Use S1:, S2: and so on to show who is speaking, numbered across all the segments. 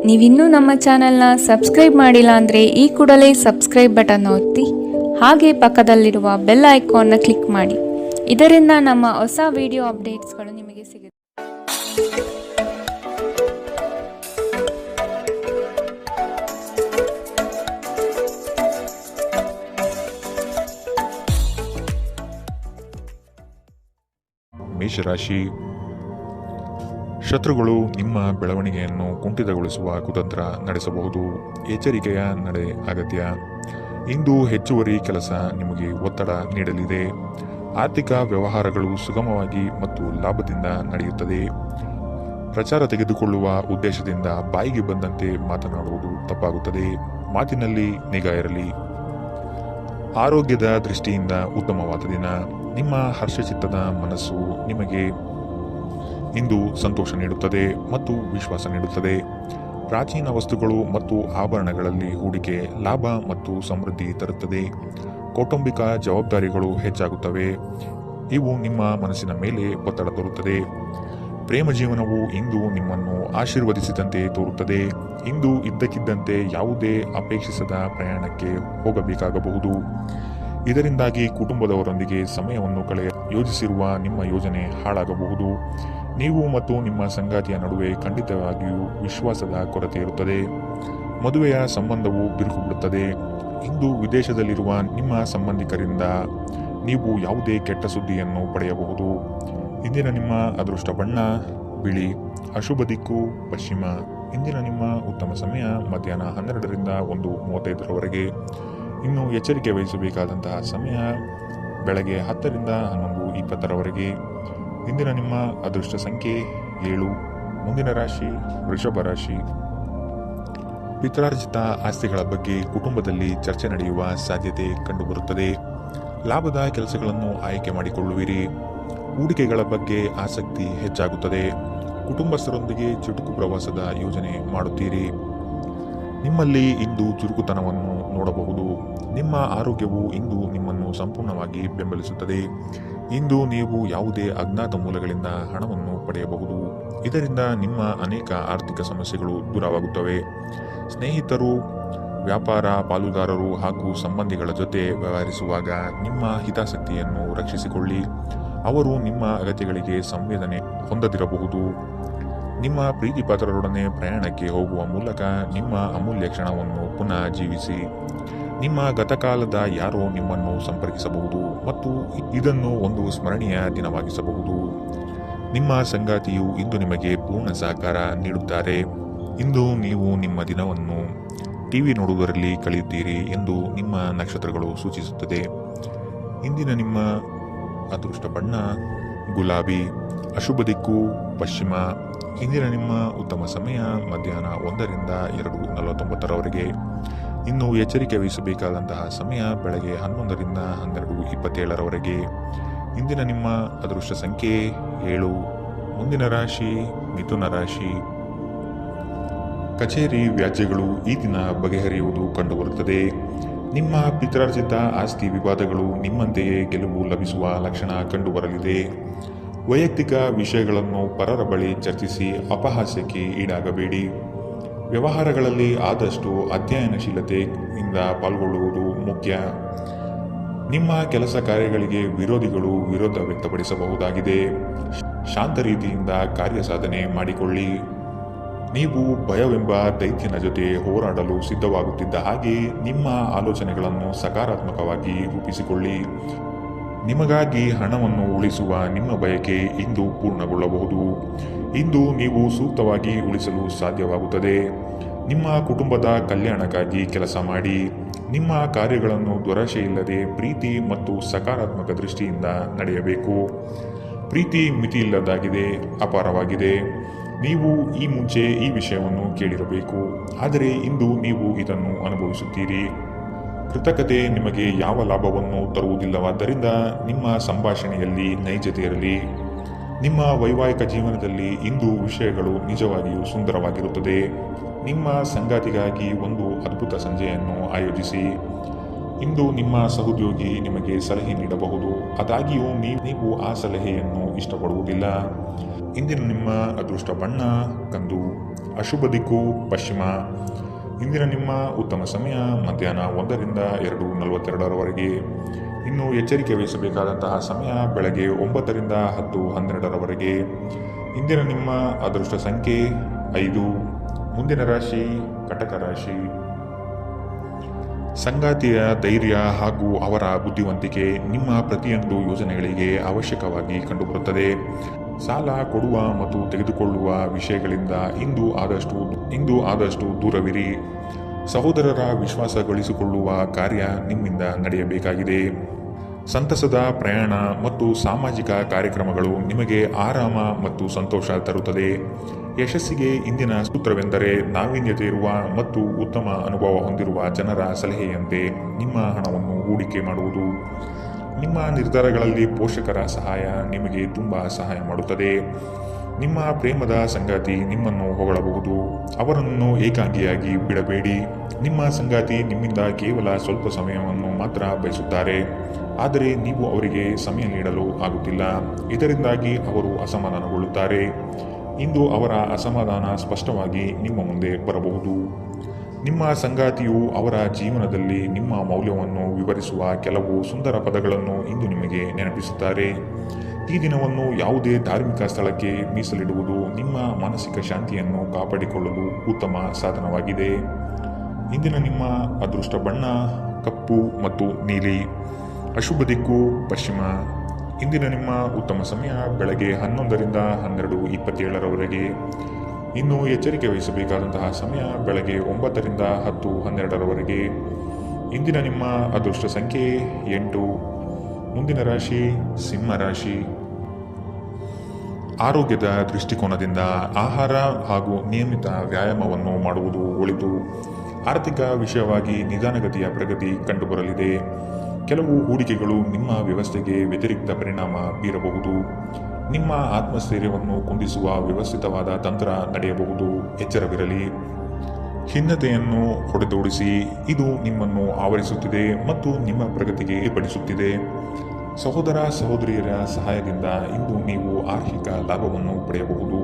S1: ನೀವಿನ್ನೂ ನಮ್ಮ ಚಾನೆಲ್ನ ಸಬ್ಸ್ಕ್ರೈಬ್ ಮಾಡಿಲ್ಲ ಅಂದರೆ ಈ ಕೂಡಲೇ ಸಬ್ಸ್ಕ್ರೈಬ್ ಬಟನ್ ಒತ್ತಿ ಹಾಗೆ ಪಕ್ಕದಲ್ಲಿರುವ ಬೆಲ್ ಐಕಾನ್ನ ಕ್ಲಿಕ್ ಮಾಡಿ. ಇದರಿಂದ ನಮ್ಮ ಹೊಸ ವಿಡಿಯೋ ಅಪ್ಡೇಟ್ಸ್ಗಳು ನಿಮಗೆ ಸಿಗುತ್ತೆ.
S2: ಮೇಷರಾಶಿ. ಶತ್ರುಗಳು ನಿಮ್ಮ ಬೆಳವಣಿಗೆಯನ್ನು ಕುಂಠಿತಗೊಳಿಸುವ ಕುತಂತ್ರ ನಡೆಸಬಹುದು. ಎಚ್ಚರಿಕೆಯ ನಡೆ ಅಗತ್ಯ. ಇಂದು ಹೆಚ್ಚುವರಿ ಕೆಲಸ ನಿಮಗೆ ಒತ್ತಡ ನೀಡಲಿದೆ. ಆರ್ಥಿಕ ವ್ಯವಹಾರಗಳು ಸುಗಮವಾಗಿ ಮತ್ತು ಲಾಭದಿಂದ ನಡೆಯುತ್ತದೆ. ಪ್ರಚಾರ ತೆಗೆದುಕೊಳ್ಳುವ ಉದ್ದೇಶದಿಂದ ಬಾಯಿಗೆ ಬಂದಂತೆ ಮಾತನಾಡುವುದು ತಪ್ಪಾಗುತ್ತದೆ. ಮಾತಿನಲ್ಲಿ ನಿಗಾ ಇರಲಿ. ಆರೋಗ್ಯದ ದೃಷ್ಟಿಯಿಂದ ಉತ್ತಮವಾದ ದಿನ. ನಿಮ್ಮ ಹರ್ಷಚಿತ್ತದ ಮನಸ್ಸು ನಿಮಗೆ ಇಂದು ಸಂತೋಷ ನೀಡುತ್ತದೆ ಮತ್ತು ವಿಶ್ವಾಸ ನೀಡುತ್ತದೆ. ಪ್ರಾಚೀನ ವಸ್ತುಗಳು ಮತ್ತು ಆಭರಣಗಳಲ್ಲಿ ಹೂಡಿಕೆ ಲಾಭ ಮತ್ತು ಸಮೃದ್ಧಿ ತರುತ್ತದೆ. ಕೌಟುಂಬಿಕ ಜವಾಬ್ದಾರಿಗಳು ಹೆಚ್ಚಾಗುತ್ತವೆ. ಇವು ನಿಮ್ಮ ಮನಸ್ಸಿನ ಮೇಲೆ ಒತ್ತಡ ತರುತ್ತದೆ. ಪ್ರೇಮ ಜೀವನವು ಇಂದು ನಿಮ್ಮನ್ನು ಆಶೀರ್ವದಿಸಿದಂತೆ ತೋರುತ್ತದೆ. ಇಂದು ಇದ್ದಕ್ಕಿದ್ದಂತೆ ಯಾವುದೇ ಅಪೇಕ್ಷಿಸದ ಪ್ರಯಾಣಕ್ಕೆ ಹೋಗಬೇಕಾಗಬಹುದು. ಇದರಿಂದಾಗಿ ಕುಟುಂಬದವರೊಂದಿಗೆ ಸಮಯವನ್ನು ಯೋಜಿಸಿರುವ ನಿಮ್ಮ ಯೋಜನೆ ಹಾಳಾಗಬಹುದು. ನೀವು ಮತ್ತು ನಿಮ್ಮ ಸಂಗಾತಿಯ ನಡುವೆ ಖಂಡಿತವಾಗಿಯೂ ವಿಶ್ವಾಸದ ಕೊರತೆ ಇರುತ್ತದೆ. ಮದುವೆಯ ಸಂಬಂಧವು ಬಿರುಕುಬಿಡುತ್ತದೆ. ಇಂದು ವಿದೇಶದಲ್ಲಿರುವ ನಿಮ್ಮ ಸಂಬಂಧಿಕರಿಂದ ನೀವು ಯಾವುದೇ ಕೆಟ್ಟ ಸುದ್ದಿಯನ್ನು ಪಡೆಯಬಹುದು. ಇಂದಿನ ನಿಮ್ಮ ಅದೃಷ್ಟ ಬಣ್ಣ ಬಿಳಿ. ಅಶುಭ ದಿಕ್ಕು ಪಶ್ಚಿಮ. ಇಂದಿನ ನಿಮ್ಮ ಉತ್ತಮ ಸಮಯ ಮಧ್ಯಾಹ್ನ 12ರಿಂದ 1:35ರವರೆಗೆ. ಇನ್ನು ಎಚ್ಚರಿಕೆ ವಹಿಸಬೇಕಾದಂತಹ ಸಮಯ ಬೆಳಗ್ಗೆ 10ರಿಂದ 11:20ರವರೆಗೆ. ಇಂದಿನ ನಿಮ್ಮ ಅದೃಷ್ಟ ಸಂಖ್ಯೆ 7. ಮುಂದಿನ ರಾಶಿ ವೃಷಭ ರಾಶಿ. ಪಿತ್ರಾರ್ಜಿತ ಆಸ್ತಿಗಳ ಬಗ್ಗೆ ಕುಟುಂಬದಲ್ಲಿ ಚರ್ಚೆ ನಡೆಯುವ ಸಾಧ್ಯತೆ ಕಂಡುಬರುತ್ತದೆ. ಲಾಭದ ಕೆಲಸಗಳನ್ನು ಆಯ್ಕೆ ಮಾಡಿಕೊಳ್ಳುವಿರಿ. ಹೂಡಿಕೆಗಳ ಬಗ್ಗೆ ಆಸಕ್ತಿ ಹೆಚ್ಚಾಗುತ್ತದೆ. ಕುಟುಂಬಸ್ಥರೊಂದಿಗೆ ಚುಟುಕು ಪ್ರವಾಸದ ಯೋಜನೆ ಮಾಡುತ್ತೀರಿ. ನಿಮ್ಮಲ್ಲಿ ಇಂದು ಚುರುಕುತನವನ್ನು ನೋಡಬಹುದು. ನಿಮ್ಮ ಆರೋಗ್ಯವು ಇಂದು ನಿಮ್ಮನ್ನು ಸಂಪೂರ್ಣವಾಗಿ ಬೆಂಬಲಿಸುತ್ತದೆ. ಇಂದು ನೀವು ಯಾವುದೇ ಅಜ್ಞಾತ ಮೂಲಗಳಿಂದ ಹಣವನ್ನು ಪಡೆಯಬಹುದು. ಇದರಿಂದ ನಿಮ್ಮ ಅನೇಕ ಆರ್ಥಿಕ ಸಮಸ್ಯೆಗಳು ದೂರವಾಗುತ್ತವೆ. ಸ್ನೇಹಿತರು, ವ್ಯಾಪಾರ ಪಾಲುದಾರರು ಹಾಗೂ ಸಂಬಂಧಿಗಳ ಜೊತೆ ವ್ಯವಹರಿಸುವಾಗ ನಿಮ್ಮ ಹಿತಾಸಕ್ತಿಯನ್ನು ರಕ್ಷಿಸಿಕೊಳ್ಳಿ. ಅವರು ನಿಮ್ಮ ಅಗತ್ಯಗಳಿಗೆ ಸಂವೇದನೆ ಹೊಂದದಿರಬಹುದು. ನಿಮ್ಮ ಪ್ರೀತಿಪಾತ್ರರೊಡನೆ ಪ್ರಯಾಣಕ್ಕೆ ಹೋಗುವ ಮೂಲಕ ನಿಮ್ಮ ಅಮೂಲ್ಯ ಕ್ಷಣವನ್ನು ಪುನಃ ಜೀವಿಸಿ. ನಿಮ್ಮ ಗತಕಾಲದ ಯಾರೋ ನಿಮ್ಮನ್ನು ಸಂಪರ್ಕಿಸಬಹುದು ಮತ್ತು ಇದನ್ನು ಒಂದು ಸ್ಮರಣೀಯ ದಿನವಾಗಿಸಬಹುದು. ನಿಮ್ಮ ಸಂಗಾತಿಯು ಇಂದು ನಿಮಗೆ ಪೂರ್ಣ ಸಹಕಾರ ನೀಡುತ್ತಾರೆ. ಇಂದು ನೀವು ನಿಮ್ಮ ದಿನವನ್ನು ಟಿವಿ ನೋಡುವುದರಲ್ಲಿ ಕಳೆಯುತ್ತೀರಿ ಎಂದು ನಿಮ್ಮ ನಕ್ಷತ್ರಗಳು ಸೂಚಿಸುತ್ತದೆ. ಇಂದಿನ ನಿಮ್ಮ ಅದೃಷ್ಟ ಬಣ್ಣ ಗುಲಾಬಿ. ಅಶುಭ ದಿಕ್ಕು ಪಶ್ಚಿಮ. ಇಂದಿನ ನಿಮ್ಮ ಉತ್ತಮ ಸಮಯ ಮಧ್ಯಾಹ್ನ 1ರಿಂದ 2:49ರವರೆಗೆ. ಇನ್ನು ಎಚ್ಚರಿಕೆ ವಹಿಸಬೇಕಾದಂತಹ ಸಮಯ ಬೆಳಗ್ಗೆ 11ರಿಂದ 12:27ರವರೆಗೆ. ಇಂದಿನ ನಿಮ್ಮ ಅದೃಷ್ಟ ಸಂಖ್ಯೆ 7. ಮುಂದಿನ ರಾಶಿ ಮಿಥುನ ರಾಶಿ. ಕಚೇರಿ ವ್ಯಾಜ್ಯಗಳು ಈ ದಿನ ಬಗೆಹರಿಯುವುದು ಕಂಡುಬರುತ್ತದೆ. ನಿಮ್ಮ ಪಿತ್ರಾರ್ಜಿತ ಆಸ್ತಿ ವಿವಾದಗಳು ನಿಮ್ಮಂತೆಯೇ ಗೆಲುವು ಲಭಿಸುವ ಲಕ್ಷಣ ಕಂಡುಬರಲಿದೆ. ವೈಯಕ್ತಿಕ ವಿಷಯಗಳನ್ನು ಪರರ ಬಳಿ ಚರ್ಚಿಸಿ ಅಪಹಾಸ್ಯಕ್ಕೆ ಈಡಾಗಬೇಡಿ. ವ್ಯವಹಾರಗಳಲ್ಲಿ ಆದಷ್ಟು ಅಧ್ಯಯನಶೀಲತೆಯಿಂದ ಪಾಲ್ಗೊಳ್ಳುವುದು ಮುಖ್ಯ. ನಿಮ್ಮ ಕೆಲಸ ಕಾರ್ಯಗಳಿಗೆ ವಿರೋಧಿಗಳು ವಿರೋಧ ವ್ಯಕ್ತಪಡಿಸಬಹುದಾಗಿದೆ. ಶಾಂತ ರೀತಿಯಿಂದ ಕಾರ್ಯ ಸಾಧನೆ ಮಾಡಿಕೊಳ್ಳಿ. ನೀವು ಭಯವೆಂಬ ದೈತ್ಯನ ಜೊತೆ ಹೋರಾಡಲು ಸಿದ್ಧವಾಗುತ್ತಿದ್ದ ಹಾಗೆ ನಿಮ್ಮ ಆಲೋಚನೆಗಳನ್ನು ಸಕಾರಾತ್ಮಕವಾಗಿ ರೂಪಿಸಿಕೊಳ್ಳಿ. ನಿಮಗಾಗಿ ಹಣವನ್ನು ಉಳಿಸುವ ನಿಮ್ಮ ಬಯಕೆ ಇಂದು ಪೂರ್ಣಗೊಳ್ಳಬಹುದು. ಇಂದು ನೀವು ಸೂಕ್ತವಾಗಿ ಉಳಿಸಲು ಸಾಧ್ಯವಾಗುತ್ತದೆ. ನಿಮ್ಮ ಕುಟುಂಬದ ಕಲ್ಯಾಣಕ್ಕಾಗಿ ಕೆಲಸ ಮಾಡಿ. ನಿಮ್ಮ ಕಾರ್ಯಗಳನ್ನು ದುರಾಶೆಯಿಲ್ಲದೆ ಪ್ರೀತಿ ಮತ್ತು ಸಕಾರಾತ್ಮಕ ದೃಷ್ಟಿಯಿಂದ ನಡೆಯಬೇಕು. ಪ್ರೀತಿ ಮಿತಿಯಿಲ್ಲದಾಗಿದೆ, ಅಪಾರವಾಗಿದೆ. ನೀವು ಈ ಮುಂಚೆ ಈ ವಿಷಯವನ್ನು ಕೇಳಿರಬೇಕು, ಆದರೆ ಇಂದು ನೀವು ಇದನ್ನು ಅನುಭವಿಸುತ್ತೀರಿ. ಕೃತಕತೆ ನಿಮಗೆ ಯಾವ ಲಾಭವನ್ನು ತರುವುದಿಲ್ಲವಾದ್ದರಿಂದ ನಿಮ್ಮ ಸಂಭಾಷಣೆಯಲ್ಲಿ ನೈಜತೆ ಇರಲಿ. ನಿಮ್ಮ ವೈವಾಹಿಕ ಜೀವನದಲ್ಲಿ ಇಂದು ವಿಷಯಗಳು ನಿಜವಾಗಿಯೂ ಸುಂದರವಾಗಿರುತ್ತದೆ. ನಿಮ್ಮ ಸಂಗಾತಿಗಾಗಿ ಒಂದು ಅದ್ಭುತ ಸಂಜೆಯನ್ನು ಆಯೋಜಿಸಿ. ಇಂದು ನಿಮ್ಮ ಸಹೋದ್ಯೋಗಿ ನಿಮಗೆ ಸಲಹೆ ನೀಡಬಹುದು, ಆದಾಗ್ಯೂ ನೀವು ಆ ಸಲಹೆಯನ್ನು ಇಷ್ಟಪಡುವುದಿಲ್ಲ. ಇಂದಿನ ನಿಮ್ಮ ಅದೃಷ್ಟ ಬಣ್ಣ ಕಂದು. ಅಶುಭ ದಿಕ್ಕು ಪಶ್ಚಿಮ. ಇಂದಿನ ನಿಮ್ಮ ಉತ್ತಮ ಸಮಯ ಮಧ್ಯಾಹ್ನ 1ರಿಂದ 2:42ರವರೆಗೆ. ಇನ್ನು ಎಚ್ಚರಿಕೆ ವಹಿಸಬೇಕಾದಂತಹ ಸಮಯ ಬೆಳಗ್ಗೆ 9ರಿಂದ 10:12ರವರೆಗೆ. ಇಂದಿನ ನಿಮ್ಮ ಅದೃಷ್ಟ ಸಂಖ್ಯೆ 5. ಮುಂದಿನ ರಾಶಿ ಕಟಕ ರಾಶಿ. ಸಂಗಾತಿಯ ಧೈರ್ಯ ಹಾಗೂ ಅವರ ಬುದ್ಧಿವಂತಿಕೆ ನಿಮ್ಮ ಪ್ರತಿಯೊಂದು ಯೋಜನೆಗಳಿಗೆ ಅವಶ್ಯಕವಾಗಿ ಕಂಡುಬರುತ್ತದೆ. ಸಾಲ ಕೊಡುವ ಮತ್ತು ತೆಗೆದುಕೊಳ್ಳುವ ವಿಷಯಗಳಿಂದ ಇಂದು ಆದಷ್ಟು ದೂರವಿರಿ. ಸಹೋದರರ ವಿಶ್ವಾಸ ಗಳಿಸಿಕೊಳ್ಳುವ ಕಾರ್ಯ ನಿಮ್ಮಿಂದ ನಡೆಯಬೇಕಾಗಿದೆ. ಸಂತಸದ ಪ್ರಯಾಣ ಮತ್ತು ಸಾಮಾಜಿಕ ಕಾರ್ಯಕ್ರಮಗಳು ನಿಮಗೆ ಆರಾಮ ಮತ್ತು ಸಂತೋಷ ತರುತ್ತದೆ. ಯಶಸ್ಸಿಗೆ ಇಂದಿನ ಸೂತ್ರವೆಂದರೆ ನಾವೀನ್ಯತೆ ಇರುವ ಮತ್ತು ಉತ್ತಮ ಅನುಭವ ಹೊಂದಿರುವ ಜನರ ಸಲಹೆಯಂತೆ ನಿಮ್ಮ ಹಣವನ್ನು ಹೂಡಿಕೆ ಮಾಡುವುದು. ನಿಮ್ಮ ನಿರ್ಧಾರಗಳಲ್ಲಿ ಪೋಷಕರ ಸಹಾಯ ನಿಮಗೆ ತುಂಬ ಸಹಾಯ ಮಾಡುತ್ತದೆ. ನಿಮ್ಮ ಪ್ರೇಮದ ಸಂಗಾತಿ ನಿಮ್ಮನ್ನು ಹೊಗಳಬಹುದು. ಅವರನ್ನು ಏಕಾಂಗಿಯಾಗಿ ಬಿಡಬೇಡಿ. ನಿಮ್ಮ ಸಂಗಾತಿ ನಿಮ್ಮಿಂದ ಕೇವಲ ಸ್ವಲ್ಪ ಸಮಯವನ್ನು ಮಾತ್ರ ಬಯಸುತ್ತಾರೆ, ಆದರೆ ನೀವು ಅವರಿಗೆ ಸಮಯ ನೀಡಲು ಆಗುತ್ತಿಲ್ಲ. ಇದರಿಂದಾಗಿ ಅವರು ಅಸಮಾಧಾನಗೊಳ್ಳುತ್ತಾರೆ. ಇಂದು ಅವರ ಅಸಮಾಧಾನ ಸ್ಪಷ್ಟವಾಗಿ ನಿಮ್ಮ ಮುಂದೆ ಬರಬಹುದು. ನಿಮ್ಮ ಸಂಗಾತಿಯು ಅವರ ಜೀವನದಲ್ಲಿ ನಿಮ್ಮ ಮೌಲ್ಯವನ್ನು ವಿವರಿಸುವ ಕೆಲವು ಸುಂದರ ಪದಗಳನ್ನು ಇಂದು ನಿಮಗೆ ನೆನಪಿಸುತ್ತಾರೆ. ಈ ದಿನವನ್ನು ಯಾವುದೇ ಧಾರ್ಮಿಕ ಸ್ಥಳಕ್ಕೆ ಮೀಸಲಿಡುವುದು ನಿಮ್ಮ ಮಾನಸಿಕ ಶಾಂತಿಯನ್ನು ಕಾಪಾಡಿಕೊಳ್ಳಲು ಉತ್ತಮ ಸಾಧನವಾಗಿದೆ. ಇಂದಿನ ನಿಮ್ಮ ಅದೃಷ್ಟ ಬಣ್ಣ ಕಪ್ಪು ಮತ್ತು ನೀಲಿ. ಅಶುಭ ದಿಕ್ಕು ಪಶ್ಚಿಮ. ಇಂದಿನ ನಿಮ್ಮ ಉತ್ತಮ ಸಮಯ ಬೆಳಗ್ಗೆ 11ರಿಂದ 12:27ರವರೆಗೆ. ಇನ್ನು ಎಚ್ಚರಿಕೆ ವಹಿಸಬೇಕಾದಂತಹ ಸಮಯ ಬೆಳಗ್ಗೆ 9ರಿಂದ 10:12ರವರೆಗೆ. ಇಂದಿನ ನಿಮ್ಮ ಅದೃಷ್ಟ ಸಂಖ್ಯೆ 8. ಮುಂದಿನ ರಾಶಿ ಸಿಂಹ ರಾಶಿ. ಆರೋಗ್ಯದ ದೃಷ್ಟಿಕೋನದಿಂದ ಆಹಾರ ಹಾಗೂ ನಿಯಮಿತ ವ್ಯಾಯಾಮವನ್ನು ಮಾಡುವುದು ಒಳಿತು. ಆರ್ಥಿಕ ವಿಷಯವಾಗಿ ನಿಧಾನಗತಿಯ ಪ್ರಗತಿ ಕಂಡುಬರಲಿದೆ. ಕೆಲವು ಹೂಡಿಕೆಗಳು ನಿಮ್ಮ ವ್ಯವಸ್ಥೆಗೆ ವ್ಯತಿರಿಕ್ತ ಪರಿಣಾಮ ಬೀರಬಹುದು. ನಿಮ್ಮ ಆತ್ಮಸ್ಥೈರ್ಯವನ್ನು ಕುಂದಿಸುವ ವ್ಯವಸ್ಥಿತವಾದ ತಂತ್ರ ನಡೆಯಬಹುದು. ಎಚ್ಚರವಿರಲಿ. ಖಿನ್ನತೆಯನ್ನು ಹೊಡೆದೋಡಿಸಿ. ಇದು ನಿಮ್ಮನ್ನು ಆವರಿಸುತ್ತಿದೆ ಮತ್ತು ನಿಮ್ಮ ಪ್ರಗತಿಗೆ ಪಡಿಸುತ್ತಿದೆ. ಸಹೋದರ ಸಹೋದರಿಯರ ಸಹಾಯದಿಂದ ಇಂದು ನೀವು ಆರ್ಥಿಕ ಲಾಭವನ್ನು ಪಡೆಯಬಹುದು.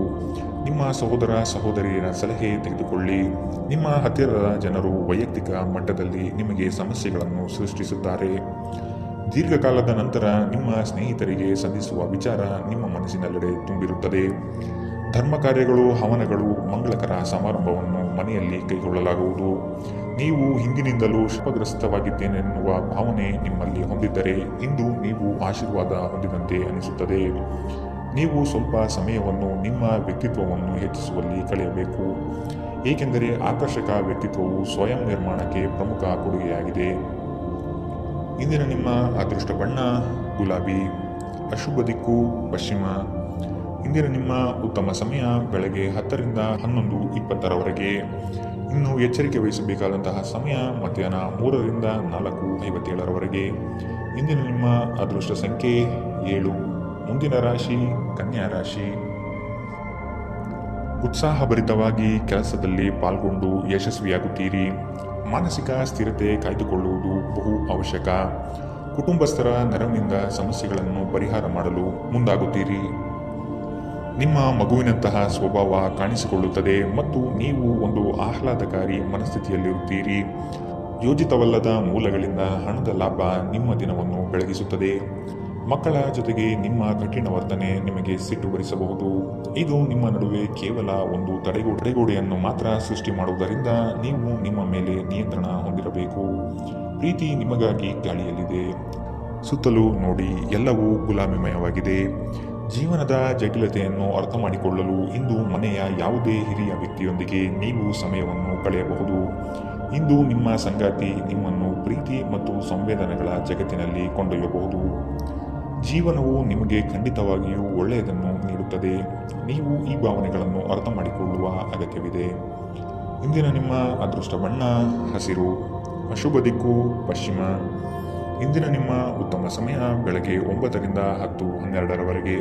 S2: ನಿಮ್ಮ ಸಹೋದರ ಸಹೋದರಿಯರ ಸಲಹೆ ತೆಗೆದುಕೊಳ್ಳಿ. ನಿಮ್ಮ ಹತ್ತಿರದ ಜನರು ವೈಯಕ್ತಿಕ ಮಟ್ಟದಲ್ಲಿ ನಿಮಗೆ ಸಮಸ್ಯೆಗಳನ್ನು ಸೃಷ್ಟಿಸುತ್ತಾರೆ. ದೀರ್ಘಕಾಲದ ನಂತರ ನಿಮ್ಮ ಸ್ನೇಹಿತರಿಗೆ ಸಂಧಿಸುವ ವಿಚಾರ ನಿಮ್ಮ ಮನಸ್ಸಿನೆಲ್ಲೆಡೆ ತುಂಬಿರುತ್ತದೆ. ಧರ್ಮ ಕಾರ್ಯಗಳು, ಹವನಗಳು, ಮಂಗಳಕರ ಸಮಾರಂಭವನ್ನು ಮನೆಯಲ್ಲಿ ಕೈಗೊಳ್ಳಲಾಗುವುದು. ನೀವು ಹಿಂದಿನಿಂದಲೂ ಶಾಪಗ್ರಸ್ತವಾಗಿದ್ದೇನೆನ್ನುವ ಭಾವನೆ ನಿಮ್ಮಲ್ಲಿ ಹೊಂದಿದ್ದರೆ ಇಂದು ನೀವು ಆಶೀರ್ವಾದ ಹೊಂದಿದಂತೆ ಅನಿಸುತ್ತದೆ. ನೀವು ಸ್ವಲ್ಪ ಸಮಯವನ್ನು ನಿಮ್ಮ ವ್ಯಕ್ತಿತ್ವವನ್ನು ಹೆಚ್ಚಿಸುವಲ್ಲಿ ಕಳೆಯಬೇಕು, ಏಕೆಂದರೆ ಆಕರ್ಷಕ ವ್ಯಕ್ತಿತ್ವವು ಸ್ವಯಂ ನಿರ್ಮಾಣಕ್ಕೆ ಪ್ರಮುಖ ಕೊಡುಗೆಯಾಗಿದೆ. ಇಂದಿನ ನಿಮ್ಮ ಅದೃಷ್ಟ ಬಣ್ಣ ಗುಲಾಬಿ. ಅಶುಭ ದಿಕ್ಕು ಪಶ್ಚಿಮ. ಇಂದಿನ ನಿಮ್ಮ ಉತ್ತಮ ಸಮಯ ಬೆಳಗ್ಗೆ 10ರಿಂದ 11:20ರವರೆಗೆ. ಇನ್ನು ಎಚ್ಚರಿಕೆ ವಹಿಸಬೇಕಾದಂತಹ ಸಮಯ ಮಧ್ಯಾಹ್ನ 3ರಿಂದ 4:57ರವರೆಗೆ. ಇಂದಿನ ನಿಮ್ಮ ಅದೃಷ್ಟ ಸಂಖ್ಯೆ 7. ಮುಂದಿನ ರಾಶಿ ಕನ್ಯಾ ರಾಶಿ. ಉತ್ಸಾಹಭರಿತವಾಗಿ ಕೆಲಸದಲ್ಲಿ ಪಾಲ್ಗೊಂಡು ಯಶಸ್ವಿಯಾಗುತ್ತೀರಿ. ಮಾನಸಿಕ ಸ್ಥಿರತೆ ಕಾಯ್ದುಕೊಳ್ಳುವುದು ಬಹು ಅವಶ್ಯಕ. ಕುಟುಂಬಸ್ಥರ ನೆರವಿನಿಂದ ಸಮಸ್ಯೆಗಳನ್ನು ಪರಿಹಾರ ಮಾಡಲು ಮುಂದಾಗುತ್ತೀರಿ. ನಿಮ್ಮ ಮಗುವಿನಂತಹ ಸ್ವಭಾವ ಕಾಣಿಸಿಕೊಳ್ಳುತ್ತದೆ ಮತ್ತು ನೀವು ಒಂದು ಆಹ್ಲಾದಕಾರಿ ಮನಸ್ಥಿತಿಯಲ್ಲಿರುತ್ತೀರಿ. ಯೋಜಿತವಲ್ಲದ ಮೂಲಗಳಿಂದ ಹಣದ ಲಾಭ ನಿಮ್ಮ ದಿನವನ್ನು ಬೆಳಗಿಸುತ್ತದೆ. ಮಕ್ಕಳ ಜೊತೆಗೆ ನಿಮ್ಮ ಕಠಿಣ ವರ್ತನೆ ನಿಮಗೆ ಸಿಟ್ಟು ಬರಿಸಬಹುದು. ಇದು ನಿಮ್ಮ ನಡುವೆ ಕೇವಲ ಒಂದು ತಡೆಗೋಡೆಯನ್ನು ಮಾತ್ರ ಸೃಷ್ಟಿ ಮಾಡುವುದರಿಂದ ನೀವು ನಿಮ್ಮ ಮೇಲೆ ನಿಯಂತ್ರಣ ಹೊಂದಿರಬೇಕು. ಪ್ರೀತಿ ನಿಮಗಾಗಿ ಗಾಳಿಯಲ್ಲಿದೆ. ಸುತ್ತಲೂ ನೋಡಿ, ಎಲ್ಲವೂ ಗುಲಾಮಿಮಯವಾಗಿದೆ. ಜೀವನದ ಜಟಿಲತೆಯನ್ನು ಅರ್ಥ ಮಾಡಿಕೊಳ್ಳಲು ಇಂದು ಮನೆಯ ಯಾವುದೇ ಹಿರಿಯ ವ್ಯಕ್ತಿಯೊಂದಿಗೆ ನೀವು ಸಮಯವನ್ನು ಕಳೆಯಬಹುದು. ಇಂದು ನಿಮ್ಮ ಸಂಗಾತಿ ನಿಮ್ಮನ್ನು ಪ್ರೀತಿ ಮತ್ತು ಸಂವೇದನೆಗಳ ಜಗತ್ತಿನಲ್ಲಿ ಕೊಂಡೊಯ್ಯಬಹುದು. ಜೀವನವು ನಿಮಗೆ ಖಂಡಿತವಾಗಿಯೂ ಒಳ್ಳೆಯದನ್ನು ನೀಡುತ್ತದೆ. ನೀವು ಈ ಭಾವನೆಗಳನ್ನು ಅರ್ಥ ಮಾಡಿಕೊಳ್ಳುವ ಅಗತ್ಯವಿದೆ. ಇಂದಿನ ನಿಮ್ಮ ಅದೃಷ್ಟ ಬಣ್ಣ ಹಸಿರು. ಅಶುಭ ದಿಕ್ಕು ಪಶ್ಚಿಮ. ಇಂದಿನ ನಿಮ್ಮ ಉತ್ತಮ ಸಮಯ ಬೆಳಗ್ಗೆ 9ರಿಂದ 10:12ರವರೆಗೆ.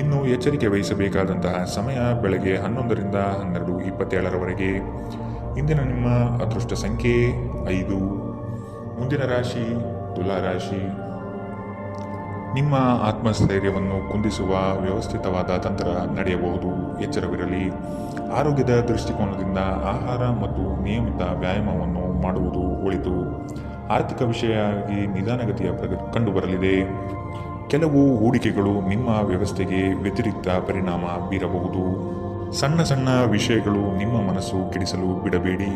S2: ಇನ್ನು ಎಚ್ಚರಿಕೆ ವಹಿಸಬೇಕಾದಂತಹ ಸಮಯ ಬೆಳಗ್ಗೆ 11ರಿಂದ 12:27ರವರೆಗೆ. ಇಂದಿನ ನಿಮ್ಮ ಅದೃಷ್ಟ ಸಂಖ್ಯೆ 5. ಮುಂದಿನ ರಾಶಿ ತುಲಾ ರಾಶಿ. ನಿಮ್ಮ ಆತ್ಮಸ್ಥೈರ್ಯವನ್ನು ಕುಂದಿಸುವ ವ್ಯವಸ್ಥಿತವಾದ ತಂತ್ರ ನಡೆಯಬಹುದು. ಎಚ್ಚರವಿರಲಿ. ಆರೋಗ್ಯದ ದೃಷ್ಟಿಕೋನದಿಂದ ಆಹಾರ ಮತ್ತು ನಿಯಮಿತ ವ್ಯಾಯಾಮವನ್ನು ಮಾಡುವುದು ಒಳಿತು. ಆರ್ಥಿಕ ವಿಷಯವಾಗಿ ನಿಧಾನಗತಿಯ ಪ್ರಗತಿ ಕಂಡುಬರಲಿದೆ. ಕೆಲವು ಹೂಡಿಕೆಗಳು ನಿಮ್ಮ ವ್ಯವಸ್ಥೆಗೆ ವ್ಯತಿರಿಕ್ತ ಪರಿಣಾಮ ಬೀರಬಹುದು. ಸಣ್ಣ ಸಣ್ಣ ವಿಷಯಗಳು ನಿಮ್ಮ ಮನಸ್ಸು ಕೆಡಿಸಲು ಬಿಡಬೇಡಿ.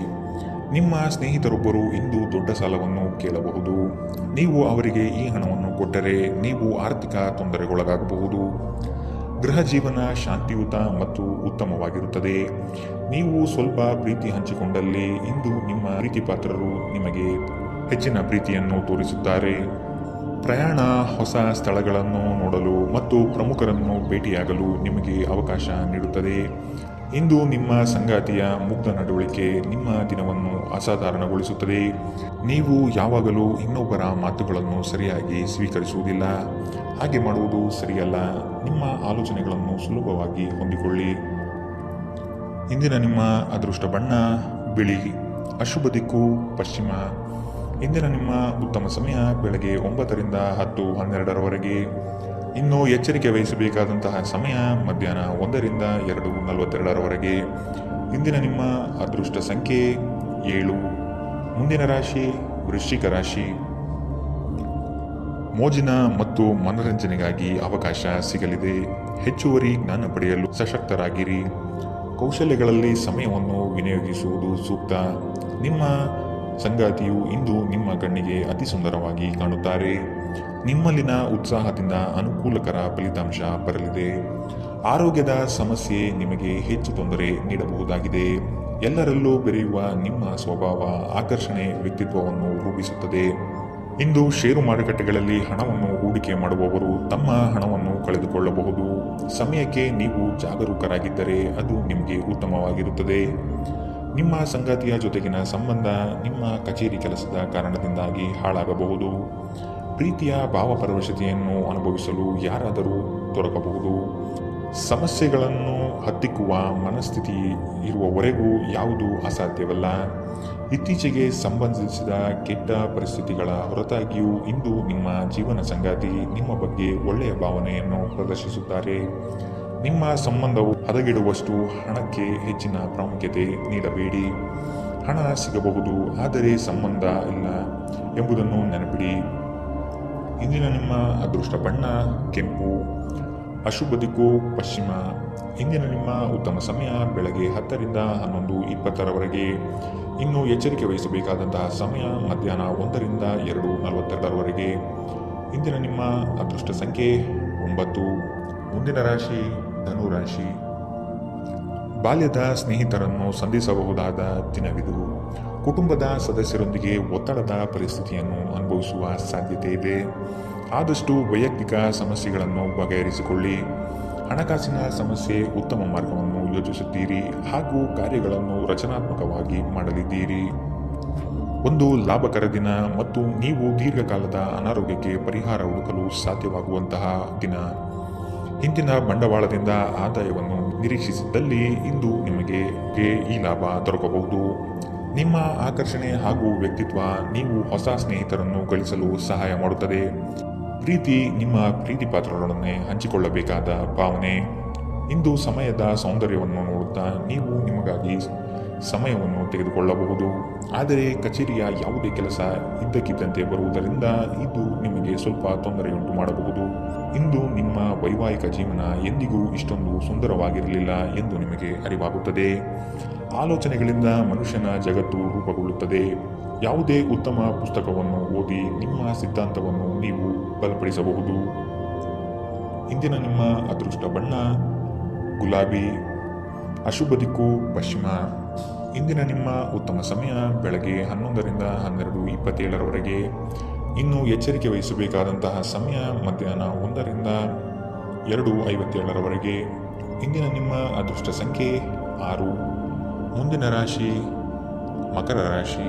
S2: ನಿಮ್ಮ ಸ್ನೇಹಿತರೊಬ್ಬರು ಇಂದು ದೊಡ್ಡ ಸಾಲವನ್ನು ಕೇಳಬಹುದು. ನೀವು ಅವರಿಗೆ ಈ ಹಣವನ್ನು ಕೊಟ್ಟರೆ ನೀವು ಆರ್ಥಿಕ ತೊಂದರೆಗೊಳಗಾಗಬಹುದು. ಗೃಹ ಜೀವನ ಶಾಂತಿಯುತ ಮತ್ತು ಉತ್ತಮವಾಗಿರುತ್ತದೆ. ನೀವು ಸ್ವಲ್ಪ ಪ್ರೀತಿ ಹಂಚಿಕೊಂಡಲ್ಲಿ ಇಂದು ನಿಮ್ಮ ಪ್ರೀತಿಪಾತ್ರರು ನಿಮಗೆ ಹೆಚ್ಚಿನ ಪ್ರೀತಿಯನ್ನು ತೋರಿಸುತ್ತಾರೆ. ಪ್ರಯಾಣ, ಹೊಸ ಸ್ಥಳಗಳನ್ನು ನೋಡಲು ಮತ್ತು ಪ್ರಮುಖರನ್ನು ಭೇಟಿಯಾಗಲು ನಿಮಗೆ ಅವಕಾಶ ನೀಡುತ್ತದೆ. ಇಂದು ನಿಮ್ಮ ಸಂಗಾತಿಯ ಮುಗ್ಧ ನಡವಳಿಕೆ ನಿಮ್ಮ ದಿನವನ್ನು ಅಸಾಧಾರಣಗೊಳಿಸುತ್ತದೆ. ನೀವು ಯಾವಾಗಲೂ ಇನ್ನೊಬ್ಬರ ಮಾತುಗಳನ್ನು ಸರಿಯಾಗಿ ಸ್ವೀಕರಿಸುವುದಿಲ್ಲ. ಹಾಗೆ ಮಾಡುವುದು ಸರಿಯಲ್ಲ. ನಿಮ್ಮ ಆಲೋಚನೆಗಳನ್ನು ಸುಲಭವಾಗಿ ಹೊಂದಿಕೊಳ್ಳಿ. ಇಂದಿನ ನಿಮ್ಮ ಅದೃಷ್ಟ ಬಣ್ಣ ಬಿಳಿ. ಅಶುಭ ದಿಕ್ಕು ಪಶ್ಚಿಮ. ಇಂದಿನ ನಿಮ್ಮ ಉತ್ತಮ ಸಮಯ ಬೆಳಗ್ಗೆ 9ರಿಂದ 10:12ರವರೆಗೆ. ಇನ್ನು ಎಚ್ಚರಿಕೆ ವಹಿಸಬೇಕಾದಂತಹ ಸಮಯ ಮಧ್ಯಾಹ್ನ 1ರಿಂದ 2:42ರವರೆಗೆ. ಇಂದಿನ ನಿಮ್ಮ ಅದೃಷ್ಟ ಸಂಖ್ಯೆ 7. ಮುಂದಿನ ರಾಶಿ ವೃಶ್ಚಿಕ ರಾಶಿ. ಮೋಜಿನ ಮತ್ತು ಮನರಂಜನೆಗಾಗಿ ಅವಕಾಶ ಸಿಗಲಿದೆ. ಹೆಚ್ಚುವರಿ ಜ್ಞಾನ ಪಡೆಯಲು ಸಶಕ್ತರಾಗಿರಿ. ಕೌಶಲ್ಯಗಳಲ್ಲಿ ಸಮಯವನ್ನು ವಿನಿಯೋಗಿಸುವುದು ಸೂಕ್ತ. ನಿಮ್ಮ ಸಂಗಾತಿಯು ಇಂದು ನಿಮ್ಮ ಕಣ್ಣಿಗೆ ಅತಿ ಸುಂದರವಾಗಿ ಕಾಣುತ್ತಾರೆ. ನಿಮ್ಮಲ್ಲಿನ ಉತ್ಸಾಹದಿಂದ ಅನುಕೂಲಕರ ಫಲಿತಾಂಶ ಬರಲಿದೆ. ಆರೋಗ್ಯದ ಸಮಸ್ಯೆ ನಿಮಗೆ ಹೆಚ್ಚು ತೊಂದರೆ ನೀಡಬಹುದಾಗಿದೆ. ಎಲ್ಲರಲ್ಲೂ ಬೆರೆಯುವ ನಿಮ್ಮ ಸ್ವಭಾವ ಆಕರ್ಷಣೆ ವ್ಯಕ್ತಿತ್ವವನ್ನು ರೂಪಿಸುತ್ತದೆ. ಇಂದು ಷೇರು ಮಾರುಕಟ್ಟೆಗಳಲ್ಲಿ ಹಣವನ್ನು ಹೂಡಿಕೆ ಮಾಡುವವರು ತಮ್ಮ ಹಣವನ್ನು ಕಳೆದುಕೊಳ್ಳಬಹುದು. ಸಮಯಕ್ಕೆ ನೀವು ಜಾಗರೂಕರಾಗಿದ್ದರೆ ಅದು ನಿಮಗೆ ಉತ್ತಮವಾಗಿರುತ್ತದೆ. ನಿಮ್ಮ ಸಂಗಾತಿಯ ಜೊತೆಗಿನ ಸಂಬಂಧ ನಿಮ್ಮ ಕಚೇರಿ ಕೆಲಸದ ಕಾರಣದಿಂದಾಗಿ ಹಾಳಾಗಬಹುದು. ಪ್ರೀತಿಯ ಭಾವಪರವಶತೆಯನ್ನು ಅನುಭವಿಸಲು ಯಾರಾದರೂ ದೊರಕಬಹುದು. ಸಮಸ್ಯೆಗಳನ್ನು ಹತ್ತಿಕ್ಕುವ ಮನಸ್ಥಿತಿ ಇರುವವರೆಗೂ ಯಾವುದೂ ಅಸಾಧ್ಯವಲ್ಲ. ಇತ್ತೀಚೆಗೆ ಸಂಬಂಧಿಸಿದ ಕೆಟ್ಟ ಪರಿಸ್ಥಿತಿಗಳ ಹೊರತಾಗಿಯೂ ಇಂದು ನಿಮ್ಮ ಜೀವನ ಸಂಗಾತಿ ನಿಮ್ಮ ಬಗ್ಗೆ ಒಳ್ಳೆಯ ಭಾವನೆಯನ್ನು ಪ್ರದರ್ಶಿಸುತ್ತಾರೆ. ನಿಮ್ಮ ಸಂಬಂಧವು ಹದಗೆಡುವಷ್ಟು ಹಣಕ್ಕೆ ಹೆಚ್ಚಿನ ಪ್ರಾಮುಖ್ಯತೆ ನೀಡಬೇಡಿ. ಹಣ ಸಿಗಬಹುದು, ಆದರೆ ಸಂಬಂಧ ಇಲ್ಲ ಎಂಬುದನ್ನು ನೆನಪಿಡಿ. ಇಂದಿನ ನಿಮ್ಮ ಅದೃಷ್ಟ ಬಣ್ಣ ಕೆಂಪು. ಅಶುಭ ದಿಕ್ಕು ಪಶ್ಚಿಮ. ಇಂದಿನ ನಿಮ್ಮ ಉತ್ತಮ ಸಮಯ ಬೆಳಗ್ಗೆ 10ರಿಂದ 11:20ರವರೆಗೆ. ಇನ್ನು ಎಚ್ಚರಿಕೆ ವಹಿಸಬೇಕಾದಂತಹ ಸಮಯ ಮಧ್ಯಾಹ್ನ 1ರಿಂದ 2:42ರವರೆಗೆ. ಇಂದಿನ ನಿಮ್ಮ ಅದೃಷ್ಟ ಸಂಖ್ಯೆ 9. ಮುಂದಿನ ರಾಶಿ ಧನುರಾಶಿ. ಬಾಲ್ಯದ ಸ್ನೇಹಿತರನ್ನು ಸಂಧಿಸಬಹುದಾದ ದಿನವಿದು. ಕುಟುಂಬದ ಸದಸ್ಯರೊಂದಿಗೆ ಒತ್ತಡದ ಪರಿಸ್ಥಿತಿಯನ್ನು ಅನುಭವಿಸುವ ಸಾಧ್ಯತೆ ಇದೆ. ಆದಷ್ಟು ವೈಯಕ್ತಿಕ ಸಮಸ್ಯೆಗಳನ್ನು ಬಗೆಹರಿಸಿಕೊಳ್ಳಿ. ಹಣಕಾಸಿನ ಸಮಸ್ಯೆ ಉತ್ತಮ ಮಾರ್ಗವನ್ನು ಯೋಚಿಸುತ್ತೀರಿ ಹಾಗೂ ಕಾರ್ಯಗಳನ್ನು ರಚನಾತ್ಮಕವಾಗಿ ಮಾಡಲಿದ್ದೀರಿ. ಒಂದು ಲಾಭಕರ ದಿನ ಮತ್ತು ನೀವು ದೀರ್ಘಕಾಲದ ಅನಾರೋಗ್ಯಕ್ಕೆ ಪರಿಹಾರ ಹುಡುಕಲು ಸಾಧ್ಯವಾಗುವಂತಹ ದಿನ. ಹಿಂದಿನ ಬಂಡವಾಳದಿಂದ ಆದಾಯವನ್ನು ನಿರೀಕ್ಷಿಸಿದ್ದಲ್ಲಿ ಇಂದು ನಿಮಗೆ ಈ ಲಾಭ ದೊರಕಬಹುದು. ನಿಮ್ಮ ಆಕರ್ಷಣೆ ಹಾಗೂ ವ್ಯಕ್ತಿತ್ವ ನೀವು ಹೊಸ ಸ್ನೇಹಿತರನ್ನು ಗಳಿಸಲು ಸಹಾಯ ಮಾಡುತ್ತದೆ. ಪ್ರೀತಿ ನಿಮ್ಮ ಪ್ರೀತಿಪಾತ್ರರೊಡನೆ ಹಂಚಿಕೊಳ್ಳಬೇಕಾದ ಭಾವನೆ. ಇಂದು ಸಮಯದ ಸೌಂದರ್ಯವನ್ನು ನೋಡುತ್ತಾ ನೀವು ನಿಮಗಾಗಿ ಸಮಯವನ್ನು ತೆಗೆದುಕೊಳ್ಳಬಹುದು. ಆದರೆ ಕಚೇರಿಯ ಯಾವುದೇ ಕೆಲಸ ಇದ್ದಕ್ಕಿದ್ದಂತೆ ಬರುವುದರಿಂದ ಇದು ನಿಮಗೆ ಸ್ವಲ್ಪ ತೊಂದರೆಯುಂಟು ಮಾಡಬಹುದು. ಇಂದು ನಿಮ್ಮ ವೈವಾಹಿಕ ಜೀವನ ಎಂದಿಗೂ ಇಷ್ಟೊಂದು ಸುಂದರವಾಗಿರಲಿಲ್ಲ ಎಂದು ನಿಮಗೆ ಅರಿವಾಗುತ್ತದೆ. ಆಲೋಚನೆಗಳಿಂದ ಮನುಷ್ಯನ ಜಗತ್ತು ರೂಪುಗೊಳ್ಳುತ್ತದೆ. ಯಾವುದೇ ಉತ್ತಮ ಪುಸ್ತಕವನ್ನು ಓದಿ ನಿಮ್ಮ ಸಿದ್ಧಾಂತವನ್ನು ನೀವು ಬಲಪಡಿಸಬಹುದು. ಇಂದಿನ ನಿಮ್ಮ ಅದೃಷ್ಟ ಬಣ್ಣ ಗುಲಾಬಿ. ಅಶುಭ ದಿಕ್ಕು ಪಶ್ಚಿಮ. ಇಂದಿನ ನಿಮ್ಮ ಉತ್ತಮ ಸಮಯ ಬೆಳಗ್ಗೆ 11ರಿಂದ 12:27ರವರೆಗೆ. ಇನ್ನು ಎಚ್ಚರಿಕೆ ವಹಿಸಬೇಕಾದಂತಹ ಸಮಯ ಮಧ್ಯಾಹ್ನ 1ರಿಂದ 2:57ರವರೆಗೆ. ಇಂದಿನ ನಿಮ್ಮ ಅದೃಷ್ಟ ಸಂಖ್ಯೆ 6. ಮುಂದಿನ ರಾಶಿ ಮಕರ ರಾಶಿ.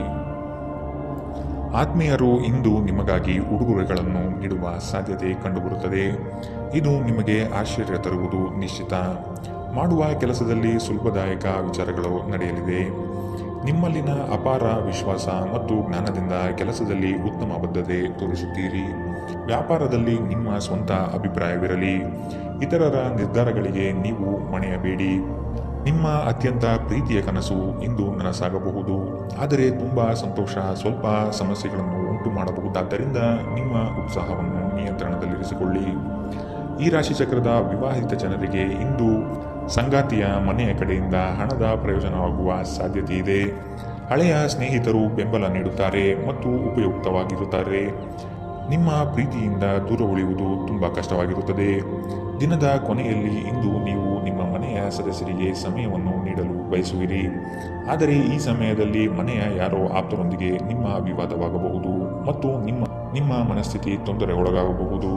S2: ಆತ್ಮೀಯರು ಇಂದು ನಿಮಗಾಗಿ ಉಡುಗೊರೆಗಳನ್ನು ನೀಡುವ ಸಾಧ್ಯತೆ ಕಂಡುಬರುತ್ತದೆ. ಇದು ನಿಮಗೆ ಆಶ್ಚರ್ಯ ತರುವುದು ನಿಶ್ಚಿತ. ಮಾಡುವ ಕೆಲಸದಲ್ಲಿ ಸುಲಭದಾಯಕ ವಿಚಾರಗಳು ನಡೆಯಲಿದೆ. ನಿಮ್ಮಲ್ಲಿನ ಅಪಾರ ವಿಶ್ವಾಸ ಮತ್ತು ಜ್ಞಾನದಿಂದ ಕೆಲಸದಲ್ಲಿ ಉತ್ತಮ ಬದ್ಧತೆ ತೋರಿಸುತ್ತೀರಿ. ವ್ಯಾಪಾರದಲ್ಲಿ ನಿಮ್ಮ ಸ್ವಂತ ಅಭಿಪ್ರಾಯವಿರಲಿ. ಇತರರ ನಿರ್ಧಾರಗಳಿಗೆ ನೀವು ಮಣಿಯಬೇಡಿ. ನಿಮ್ಮ ಅತ್ಯಂತ ಪ್ರೀತಿಯ ಕನಸು ಇಂದು ನನಸಾಗಬಹುದು. ಆದರೆ ತುಂಬ ಸಂತೋಷ ಸ್ವಲ್ಪ ಸಮಸ್ಯೆಗಳನ್ನು ಉಂಟು ಮಾಡಬಹುದಾದ್ದರಿಂದ ನಿಮ್ಮ ಉತ್ಸಾಹವನ್ನು ನಿಯಂತ್ರಣದಲ್ಲಿರಿಸಿಕೊಳ್ಳಿ. ಈ ರಾಶಿಚಕ್ರದ ವಿವಾಹಿತ ಜನರಿಗೆ ಇಂದು ಸಂಗಾತಿಯ ಮನೆಯ ಕಡೆಯಿಂದ ಹಣದ ಪ್ರಯೋಜನವಾಗುವ ಸಾಧ್ಯತೆ ಇದೆ. ಹಳೆಯ ಸ್ನೇಹಿತರು ಬೆಂಬಲ ನೀಡುತ್ತಾರೆ ಮತ್ತು ಉಪಯುಕ್ತವಾಗಿರುತ್ತಾರೆ. ನಿಮ್ಮ ಪ್ರೀತಿಯಿಂದ ದೂರ ಉಳಿಯುವುದು ತುಂಬ ಕಷ್ಟವಾಗಿರುತ್ತದೆ. ದಿನದ ಕೊನೆಯಲ್ಲಿ ಇಂದು ನೀವು ನಿಮ್ಮ ಮನೆಯ ಸದಸ್ಯರಿಗೆ ಸಮಯವನ್ನು ನೀಡಲು ಬಯಸುವಿರಿ. ಆದರೆ ಈ ಸಮಯದಲ್ಲಿ ಮನೆಯ ಯಾರೋ ಆಪ್ತರೊಂದಿಗೆ ನಿಮ್ಮ ವಿವಾದವಾಗಬಹುದು ಮತ್ತು ನಿಮ್ಮ ಮನಸ್ಥಿತಿ ತೊಂದರೆಗೊಳಗಾಗಬಹುದು.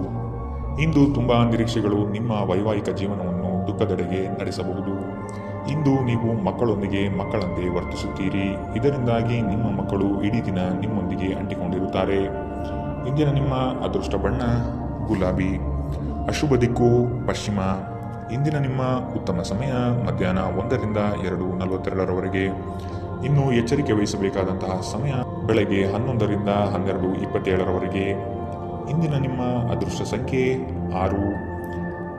S2: ಇಂದು ತುಂಬ ನಿರೀಕ್ಷೆಗಳು ನಿಮ್ಮ ವೈವಾಹಿಕ ಜೀವನವನ್ನು ದುಃಖದೆಡೆಗೆ ನಡೆಸಬಹುದು. ಇಂದು ನೀವು ಮಕ್ಕಳಂತೆ ವರ್ತಿಸುತ್ತೀರಿ. ಇದರಿಂದಾಗಿ ನಿಮ್ಮ ಮಕ್ಕಳು ಇಡೀ ದಿನ ನಿಮ್ಮೊಂದಿಗೆ ಅಂಟಿಕೊಂಡಿರುತ್ತಾರೆ. ಇಂದಿನ ನಿಮ್ಮ ಅದೃಷ್ಟ ಬಣ್ಣ ಗುಲಾಬಿ. ಅಶುಭ ದಿಕ್ಕು ಪಶ್ಚಿಮ. ಇಂದಿನ ನಿಮ್ಮ ಉತ್ತಮ ಸಮಯ ಮಧ್ಯಾಹ್ನ 1 ರಿಂದ 2:42 ಇನ್ನು ಎಚ್ಚರಿಕೆ ವಹಿಸಬೇಕಾದಂತಹ ಸಮಯ ಬೆಳಗ್ಗೆ 11 ರಿಂದ 12:27 ಇಂದಿನ ನಿಮ್ಮ ಅದೃಷ್ಟ ಸಂಖ್ಯೆ 6.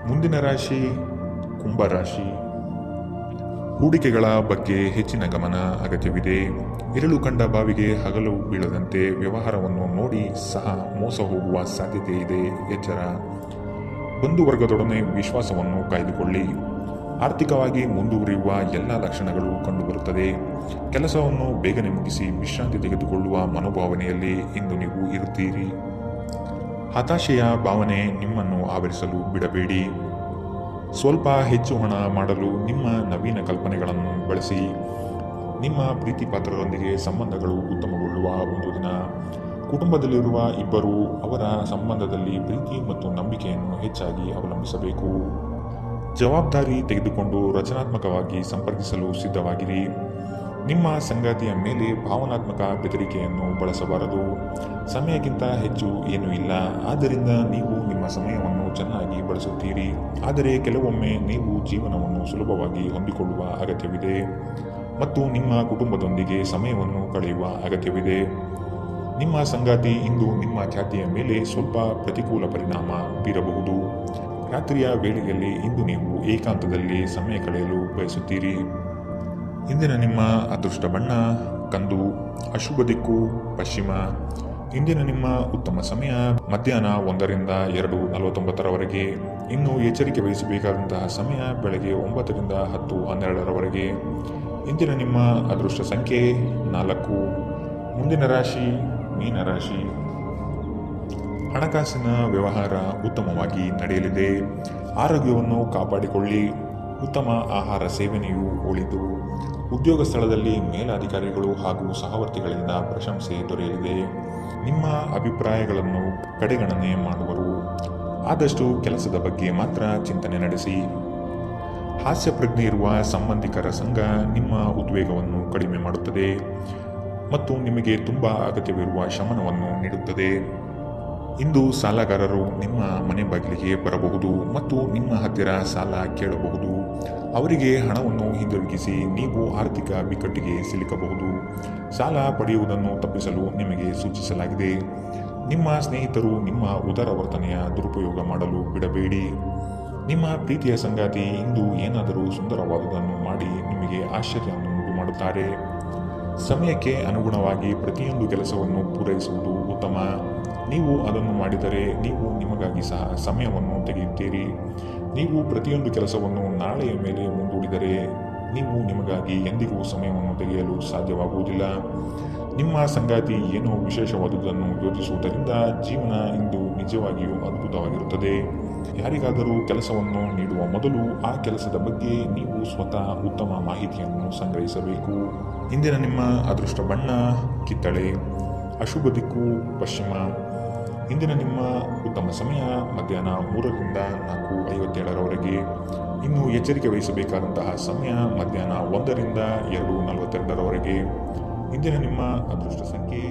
S2: ಮುಂದಿನ ರಾಶಿ ಕುಂಭರಾಶಿ. ಹೂಡಿಕೆಗಳ ಬಗ್ಗೆ ಹೆಚ್ಚಿನ ಗಮನ ಅಗತ್ಯವಿದೆ. ಇರಳು ಕಂಡ ಬಾವಿಗೆ ಹಗಲು ಬೀಳದಂತೆ ವ್ಯವಹಾರವನ್ನು ನೋಡಿ ಸಹ ಮೋಸ ಹೋಗುವ ಸಾಧ್ಯತೆ ಇದೆ. ಎಚ್ಚರ. ಬಂಧುವರ್ಗದೊಡನೆ ವಿಶ್ವಾಸವನ್ನು ಕಾಯ್ದುಕೊಳ್ಳಿ. ಆರ್ಥಿಕವಾಗಿ ಮುಂದುವರಿಯುವ ಎಲ್ಲ ಲಕ್ಷಣಗಳು ಕಂಡುಬರುತ್ತದೆ. ಕೆಲಸವನ್ನು ಬೇಗನೆ ಮುಗಿಸಿ ವಿಶ್ರಾಂತಿ ತೆಗೆದುಕೊಳ್ಳುವ ಮನೋಭಾವನೆಯಲ್ಲಿ ಇಂದು ನೀವು ಇರುತ್ತೀರಿ. ಹತಾಶೆಯ ಭಾವನೆ ನಿಮ್ಮನ್ನು ಆವರಿಸಲು ಬಿಡಬೇಡಿ. ಸ್ವಲ್ಪ ಹೆಚ್ಚು ಹಣ ಮಾಡಲು ನಿಮ್ಮ ನವೀನ ಕಲ್ಪನೆಗಳನ್ನು ಬಳಸಿ. ನಿಮ್ಮ ಪ್ರೀತಿ ಪಾತ್ರರೊಂದಿಗೆ ಸಂಬಂಧಗಳು ಉತ್ತಮಗೊಳ್ಳುವ ಒಂದು ದಿನ. ಕುಟುಂಬದಲ್ಲಿರುವ ಇಬ್ಬರು ಅವರ ಸಂಬಂಧದಲ್ಲಿ ಪ್ರೀತಿ ಮತ್ತು ನಂಬಿಕೆಯನ್ನು ಹೆಚ್ಚಾಗಿ ಅವಲಂಬಿಸಬೇಕು. ಜವಾಬ್ದಾರಿ ತೆಗೆದುಕೊಂಡು ರಚನಾತ್ಮಕವಾಗಿ ಸಂಪರ್ಕಿಸಲು ಸಿದ್ಧವಾಗಿರಿ. ನಿಮ್ಮ ಸಂಗಾತಿಯ ಮೇಲೆ ಭಾವನಾತ್ಮಕ ಬೆದರಿಕೆಯನ್ನು ಬಳಸಬಾರದು. ಸಮಯಕ್ಕಿಂತ ಹೆಚ್ಚು ಏನೂ ಇಲ್ಲ, ಆದ್ದರಿಂದ ನೀವು ನಿಮ್ಮ ಸಮಯವನ್ನು ಚೆನ್ನಾಗಿ ಬಳಸುತ್ತೀರಿ. ಆದರೆ ಕೆಲವೊಮ್ಮೆ ನೀವು ಜೀವನವನ್ನು ಸುಲಭವಾಗಿ ಹೊಂದಿಕೊಳ್ಳುವ ಅಗತ್ಯವಿದೆ ಮತ್ತು ನಿಮ್ಮ ಕುಟುಂಬದೊಂದಿಗೆ ಸಮಯವನ್ನು ಕಳೆಯುವ ಅಗತ್ಯವಿದೆ. ನಿಮ್ಮ ಸಂಗಾತಿ ಇಂದು ನಿಮ್ಮ ಖ್ಯಾತಿಯ ಮೇಲೆ ಸ್ವಲ್ಪ ಪ್ರತಿಕೂಲ ಪರಿಣಾಮ ಬೀರಬಹುದು. ರಾತ್ರಿಯ ವೇಳೆಯಲ್ಲಿ ಇಂದು ನೀವು ಏಕಾಂತದಲ್ಲಿ ಸಮಯ ಕಳೆಯಲು ಬಯಸುತ್ತೀರಿ. ಇಂದಿನ ನಿಮ್ಮ ಅದೃಷ್ಟ ಬಣ್ಣ ಕಂದು. ಅಶುಭ ದಿಕ್ಕು ಪಶ್ಚಿಮ. ಇಂದಿನ ನಿಮ್ಮ ಉತ್ತಮ ಸಮಯ ಮಧ್ಯಾಹ್ನ 1 ರಿಂದ 2:49 ಇನ್ನು ಎಚ್ಚರಿಕೆ ವಹಿಸಬೇಕಾದಂತಹ ಸಮಯ ಬೆಳಗ್ಗೆ 9 ರಿಂದ 10:12 ಇಂದಿನ ನಿಮ್ಮ ಅದೃಷ್ಟ ಸಂಖ್ಯೆ 4. ಮುಂದಿನ ರಾಶಿ ಮೀನರಾಶಿ. ಹಣಕಾಸಿನ ವ್ಯವಹಾರ ಉತ್ತಮವಾಗಿ ನಡೆಯಲಿದೆ. ಆರೋಗ್ಯವನ್ನು ಕಾಪಾಡಿಕೊಳ್ಳಿ. ಉತ್ತಮ ಆಹಾರ ಸೇವನೆಯು ಒಳಿತು. ಉದ್ಯೋಗ ಸ್ಥಳದಲ್ಲಿ ಮೇಲಾಧಿಕಾರಿಗಳು ಹಾಗೂ ಸಹವರ್ತಿಗಳಿಂದ ಪ್ರಶಂಸೆ ದೊರೆಯಲಿದೆ. ನಿಮ್ಮ ಅಭಿಪ್ರಾಯಗಳನ್ನು ಕಡೆಗಣನೆ ಮಾಡುವರು. ಆದಷ್ಟು ಕೆಲಸದ ಬಗ್ಗೆ ಮಾತ್ರ ಚಿಂತನೆ ನಡೆಸಿ. ಹಾಸ್ಯ ಪ್ರಜ್ಞೆ ಇರುವ ಸಂಬಂಧಿಕರ ಸಂಘ ನಿಮ್ಮ ಉದ್ವೇಗವನ್ನು ಕಡಿಮೆ ಮಾಡುತ್ತದೆ ಮತ್ತು ನಿಮಗೆ ತುಂಬ ಅಗತ್ಯವಿರುವ ಶಮನವನ್ನು ನೀಡುತ್ತದೆ. ಇಂದು ಸಾಲಗಾರರು ನಿಮ್ಮ ಮನೆ ಬಾಗಿಲಿಗೆ ಬರಬಹುದು ಮತ್ತು ನಿಮ್ಮ ಹತ್ತಿರ ಸಾಲ ಕೇಳಬಹುದು. ಅವರಿಗೆ ಹಣವನ್ನು ಹಿಂದಿರುಗಿಸಿ ನೀವು ಆರ್ಥಿಕ ಬಿಕ್ಕಟ್ಟಿಗೆ ಸಿಲುಕಬಹುದು. ಸಾಲ ಪಡೆಯುವುದನ್ನು ತಪ್ಪಿಸಲು ನಿಮಗೆ ಸೂಚಿಸಲಾಗಿದೆ. ನಿಮ್ಮ ಸ್ನೇಹಿತರು ನಿಮ್ಮ ಉದಾರ ವರ್ತನೆಯ ದುರುಪಯೋಗ ಮಾಡಲು ಬಿಡಬೇಡಿ. ನಿಮ್ಮ ಪ್ರೀತಿಯ ಸಂಗಾತಿ ಇಂದು ಏನಾದರೂ ಸುಂದರವಾದುದನ್ನು ಮಾಡಿ ನಿಮಗೆ ಆಶ್ಚರ್ಯವನ್ನುಂಟು ಮಾಡುತ್ತಾರೆ. ಸಮಯಕ್ಕೆ ಅನುಗುಣವಾಗಿ ಪ್ರತಿಯೊಂದು ಕೆಲಸವನ್ನು ಪೂರೈಸುವುದು ಉತ್ತಮ. ನೀವು ಅದನ್ನು ಮಾಡಿದರೆ ನೀವು ನಿಮಗಾಗಿ ಸಹ ಸಮಯವನ್ನು ತೆಗೆಯುತ್ತೀರಿ. ನೀವು ಪ್ರತಿಯೊಂದು ಕೆಲಸವನ್ನು ನಾಳೆಯ ಮೇಲೆ ಮುಂದೂಡಿದರೆ ನೀವು ನಿಮಗಾಗಿ ಎಂದಿಗೂ ಸಮಯವನ್ನು ತೆಗೆಯಲು ಸಾಧ್ಯವಾಗುವುದಿಲ್ಲ. ನಿಮ್ಮ ಸಂಗಾತಿ ಏನೋ ವಿಶೇಷವಾದುದನ್ನು ಯೋಚಿಸುವುದರಿಂದ ಜೀವನ ಇಂದು ನಿಜವಾಗಿಯೂ ಅದ್ಭುತವಾಗಿರುತ್ತದೆ. ಯಾರಿಗಾದರೂ ಕೆಲಸವನ್ನು ನೀಡುವ ಮೊದಲು ಆ ಕೆಲಸದ ಬಗ್ಗೆ ನೀವು ಸ್ವತಃ ಉತ್ತಮ ಮಾಹಿತಿಯನ್ನು ಸಂಗ್ರಹಿಸಬೇಕು. ಇಂದಿನ ನಿಮ್ಮ ಅದೃಷ್ಟ ಬಣ್ಣ ಕಿತ್ತಳೆ. ಅಶುಭ ದಿಕ್ಕು ಪಶ್ಚಿಮ. ಇಂದಿನ ನಿಮ್ಮ ಉತ್ತಮ ಸಮಯ ಮಧ್ಯಾಹ್ನ 3 ರಿಂದ 4:57 ಇನ್ನು ಎಚ್ಚರಿಕೆ ವಹಿಸಬೇಕಾದಂತಹ ಸಮಯ ಮಧ್ಯಾಹ್ನ 1 ರಿಂದ 2:42 ಇಂದಿನ ನಿಮ್ಮ ಅದೃಷ್ಟ ಸಂಖ್ಯೆ